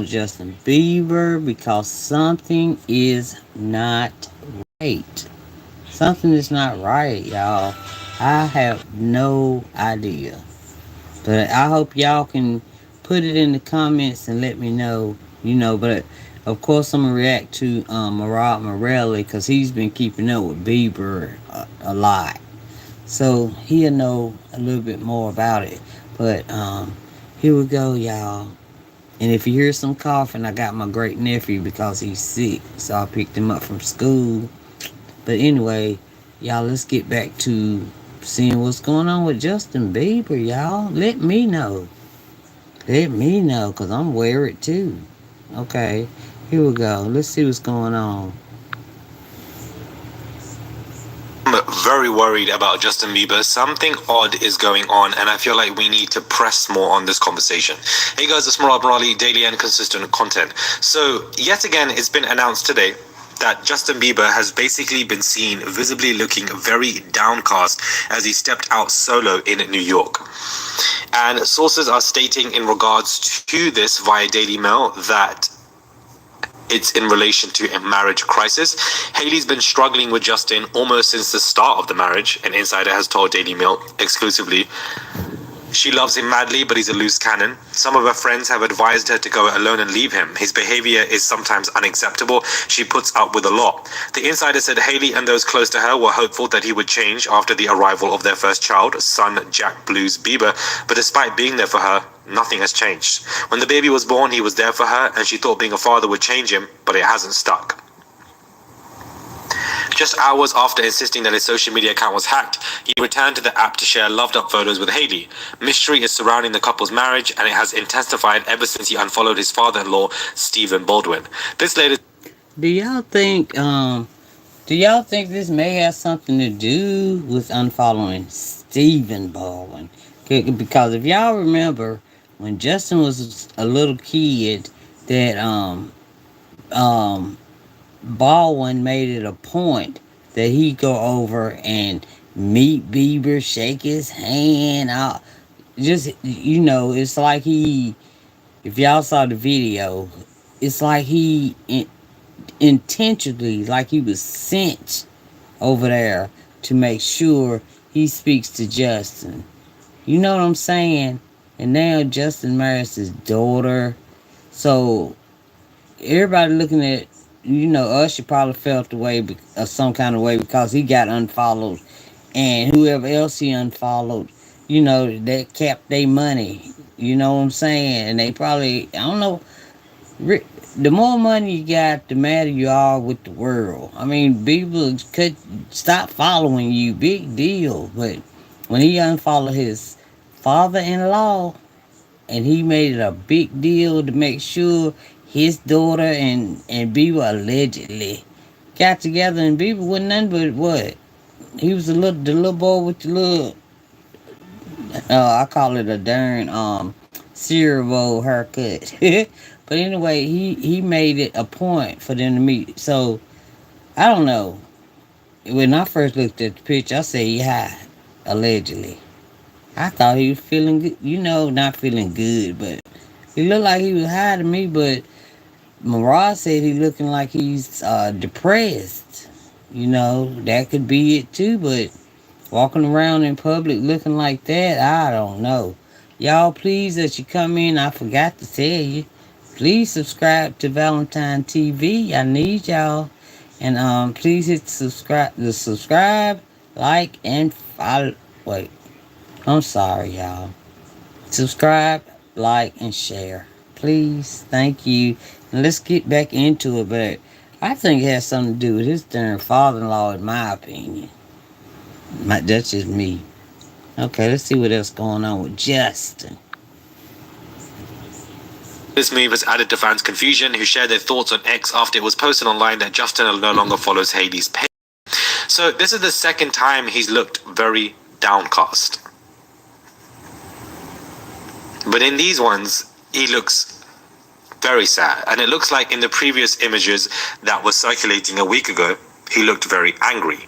on Justin Bieber because something is not right. Something is not right, y'all. I have no idea. But I hope y'all can put it in the comments and let me know. But of course I'm gonna react to Murad Merali because he's been keeping up with Bieber a lot, so he'll know a little bit more about it. But here we go, y'all. And if you hear some coughing, I got my great nephew because he's sick, so I picked him up from school. But anyway, y'all, let's get back to seeing what's going on with Justin Bieber, y'all. Let me know. Let me know, because I'm worried too. Okay, here we go. Let's see what's going on. I'm very worried about Justin Bieber. Something odd is going on, and I feel like we need to press more on this conversation. Hey guys, it's Murad Merali, daily and consistent content. So, yet again, it's been announced today that Justin Bieber has basically been seen visibly looking very downcast as he stepped out solo in New York. And sources are stating in regards to this via Daily Mail that it's in relation to a marriage crisis. Hailey's been struggling with Justin almost since the start of the marriage, an insider has told Daily Mail exclusively. She loves him madly, but he's a loose cannon. Some of her friends have advised her to go it alone and leave him. His behavior is sometimes unacceptable. She puts up with a lot. The insider said Hailey and those close to her were hopeful that he would change after the arrival of their first child, son Jack Blues Bieber, but despite being there for her, nothing has changed. When the baby was born, he was there for her, and she thought being a father would change him, but it hasn't stuck. Just hours after insisting that his social media account was hacked, he returned to the app to share loved-up photos with Hailey. Mystery is surrounding the couple's marriage, and it has intensified ever since he unfollowed his father-in-law, Stephen Baldwin. This latest... Do y'all think do y'all think this may have something to do with unfollowing Stephen Baldwin? Because if y'all remember when Justin was a little kid, that um Baldwin made it a point that he go over and meet Bieber, shake his hand out. Just it's like he. If y'all saw the video, it's like he intentionally, like he was sent over there to make sure he speaks to Justin. You know what I'm saying? And now Justin marries his daughter, so everybody looking at Usher probably felt the way some kind of way because he got unfollowed, and whoever else he unfollowed, that kept their money. You know what I'm saying? And they probably, I don't know. The more money you got, the madder you are with the world. I mean, people could stop following you, big deal. But when he unfollowed his father-in-law, and he made it a big deal to make sure his daughter and Bieber allegedly got together, and Bieber wasn't nothing but what? He was the little boy with the little I call it a darn cereal bowl haircut. But anyway, he made it a point for them to meet. So I don't know. When I first looked at the picture, I said he high, allegedly. I thought he was feeling good, not feeling good, but he looked like he was high to me. But Murad said he looking like he's depressed. That could be it too. But walking around in public looking like that, I don't know. Y'all, please, as you come in, I forgot to tell you, please subscribe to Valentine TV. I need y'all. And please hit subscribe, like, and follow. Wait, I'm sorry, y'all. Subscribe, like, and share. Please. Thank you. And let's get back into it. But I think it has something to do with his darn father-in-law, in my opinion. That's just me. Okay, let's see what else going on with Justin. This move has added to fans' confusion, who shared their thoughts on X after it was posted online that Justin no longer follows Hailey's page. So this is the second time he's looked very downcast. But in these ones, he looks very sad. And it looks like in the previous images that were circulating a week ago, he looked very angry.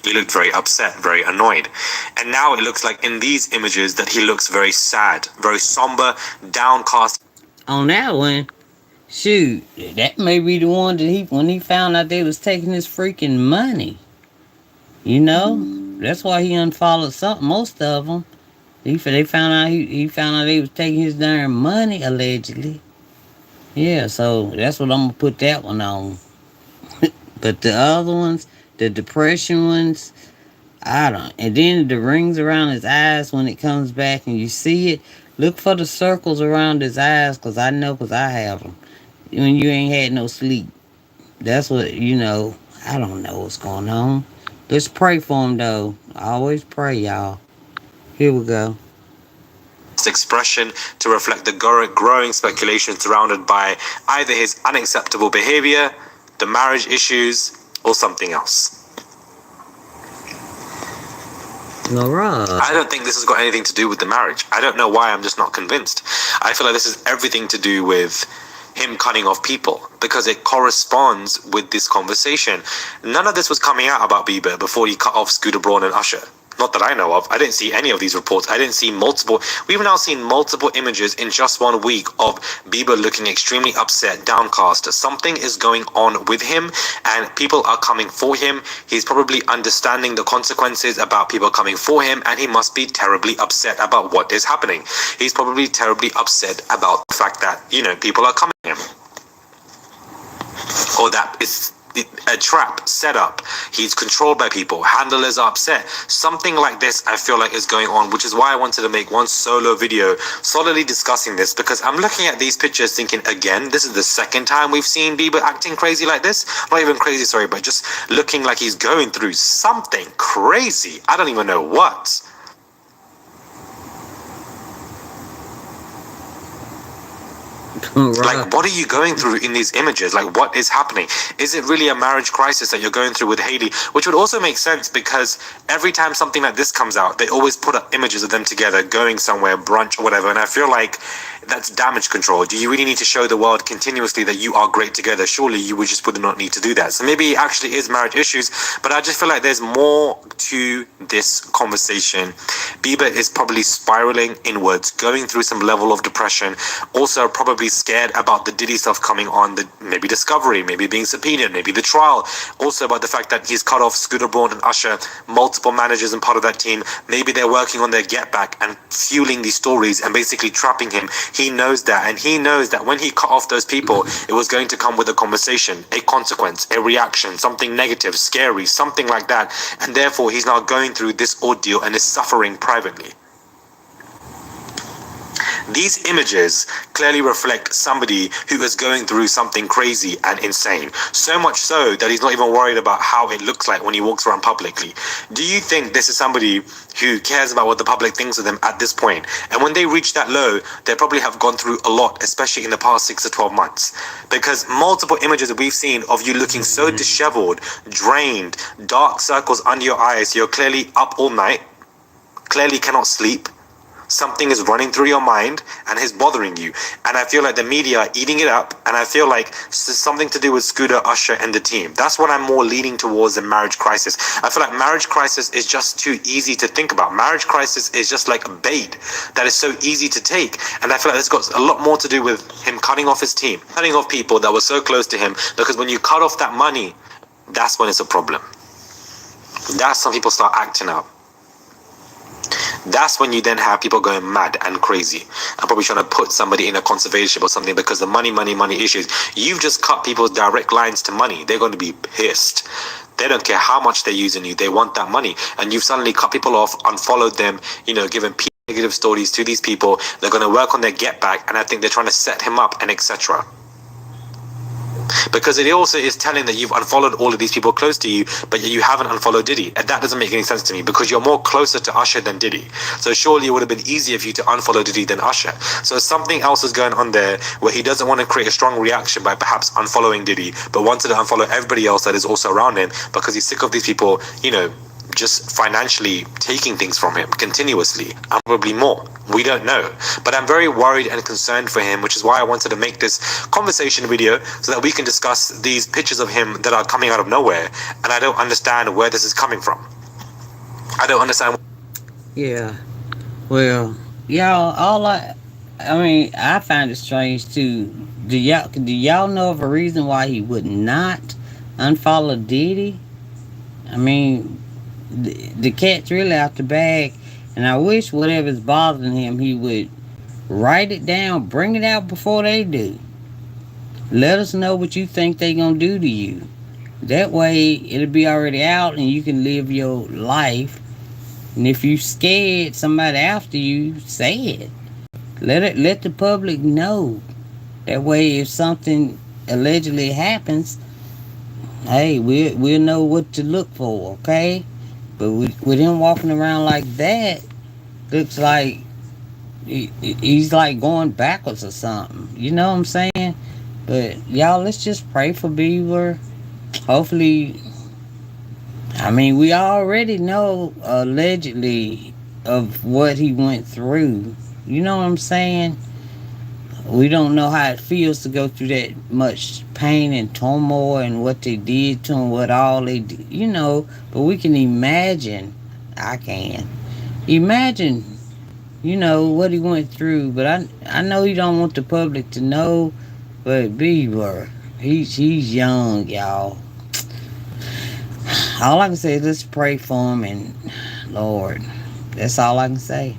He looked very upset, very annoyed. And now it looks like in these images that he looks very sad, very somber, downcast. On that one, Shoot, that may be the one that when he found out they was taking his freaking money. You know, that's why he unfollowed most of them. They found out he found out they was taking his darn money allegedly. Yeah, so that's what I'm gonna put that one on. But the other ones, the depression ones, I don't. And then the rings around his eyes when it comes back and you see it. Look for the circles around his eyes, cause I know, cause I have them. When you ain't had no sleep, that's what you know. I don't know what's going on. Let's pray for him though. I always pray, y'all. Here we go. Expression to reflect the growing speculation surrounded by either his unacceptable behavior, the marriage issues, or something else. Murad. I don't think this has got anything to do with the marriage. I don't know why, I'm just not convinced. I feel like this is everything to do with him cutting off people because it corresponds with this conversation. None of this was coming out about Bieber before he cut off Scooter Braun and Usher. Not that I know of. I didn't see any of these reports. I didn't see multiple. We've now seen multiple images in just 1 week of Bieber looking extremely upset, downcast. Something is going on with him and people are coming for him. He's probably understanding the consequences about people coming for him and he must be terribly upset about what is happening. He's probably terribly upset about the fact that, people are coming for him. Or that it's a trap set up. He's controlled by people. Handlers are upset. Something like this I feel like is going on, which is why I wanted to make one solo video solidly discussing this, because I'm looking at these pictures thinking, again, this is the second time we've seen Bieber acting crazy like this. Not even crazy, sorry, but just looking like he's going through something crazy. I don't even know what. Like, what are you going through in these images? Like, what is happening? Is it really a marriage crisis that you're going through with Hailey? Which would also make sense because every time something like this comes out, they always put up images of them together going somewhere, brunch or whatever. And I feel like that's damage control. Do you really need to show the world continuously that you are great together? Surely you would not need to do that. So maybe it actually is marriage issues, but I just feel like there's more to this conversation. Bieber is probably spiraling inwards, going through some level of depression, also probably scared about the Diddy stuff coming on, maybe discovery, maybe being subpoenaed, maybe the trial, also about the fact that he's cut off Scooter Braun and Usher, multiple managers and part of that team. Maybe they're working on their get back and fueling these stories and basically trapping him. He knows that, and he knows that when he cut off those people, it was going to come with a conversation, a consequence, a reaction, something negative, scary, something like that, and therefore he's now going through this ordeal and is suffering privately. These images clearly reflect somebody who is going through something crazy and insane. So much so that he's not even worried about how it looks like when he walks around publicly. Do you think this is somebody who cares about what the public thinks of them at this point? And when they reach that low, they probably have gone through a lot, especially in the past 6 to 12 months. Because multiple images that we've seen of you looking so disheveled, drained, dark circles under your eyes, you're clearly up all night, clearly cannot sleep. Something is running through your mind and is bothering you. And I feel like the media are eating it up. And I feel like it's something to do with Scooter, Usher, and the team. That's what I'm more leaning towards than marriage crisis. I feel like marriage crisis is just too easy to think about. Marriage crisis is just like a bait that is so easy to take. And I feel like it's got a lot more to do with him cutting off his team, cutting off people that were so close to him. Because when you cut off that money, that's when it's a problem. That's when people start acting up. That's when you then have people going mad and crazy and probably trying to put somebody in a conservatorship or something because the money issues. You've just cut people's direct lines to money. They're going to be pissed. They don't care how much they're using you. They want that money. And you've suddenly cut people off, unfollowed them, given negative stories to these people. They're going to work on their get back. And I think they're trying to set him up and etc. Because it also is telling that you've unfollowed all of these people close to you, but you haven't unfollowed Diddy. And that doesn't make any sense to me because you're more closer to Usher than Diddy. So surely it would have been easier for you to unfollow Diddy than Usher. So something else is going on there where he doesn't want to create a strong reaction by perhaps unfollowing Diddy, but wanted to unfollow everybody else that is also around him because he's sick of these people, just financially taking things from him continuously, and probably more. We don't know. But I'm very worried and concerned for him, which is why I wanted to make this conversation video so that we can discuss these pictures of him that are coming out of nowhere. And I don't understand where this is coming from. I don't understand. Yeah. Well, y'all, I find it strange too Do y'all know of a reason why he would not unfollow Diddy? I mean, the cat's really out the bag, and I wish whatever's bothering him, he would write it down, bring it out before they do. Let us know what you think they gonna do to you. That way, it'll be already out, and you can live your life. And if you scared somebody after you, say it. Let the public know. That way, if something allegedly happens, hey, we'll know what to look for, okay? But with him walking around like that, looks like he's like going backwards or something. You know what I'm saying? But y'all, let's just pray for Bieber. Hopefully, I mean, we already know allegedly of what he went through. You know what I'm saying? We don't know how it feels to go through that much pain and turmoil and what they did to him, what all they did, but we can imagine. I can. Imagine, what he went through, but I know he don't want the public to know, but Bieber, he's young, y'all. All I can say is let's pray for him and Lord. That's all I can say.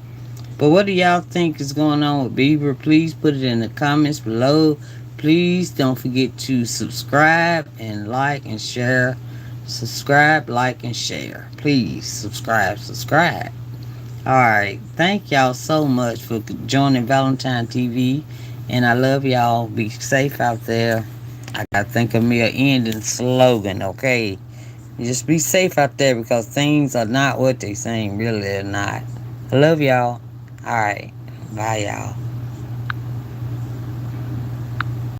But what do y'all think is going on with Bieber? Please put it in the comments below. Please don't forget to subscribe and like and share. Subscribe, like, and share. Please subscribe. Alright. Thank y'all so much for joining Valentine TV. And I love y'all. Be safe out there. I gotta think of me an ending slogan, okay? Just be safe out there because things are not what they seem. Really, they're not. I love y'all. Alright. Bye, y'all.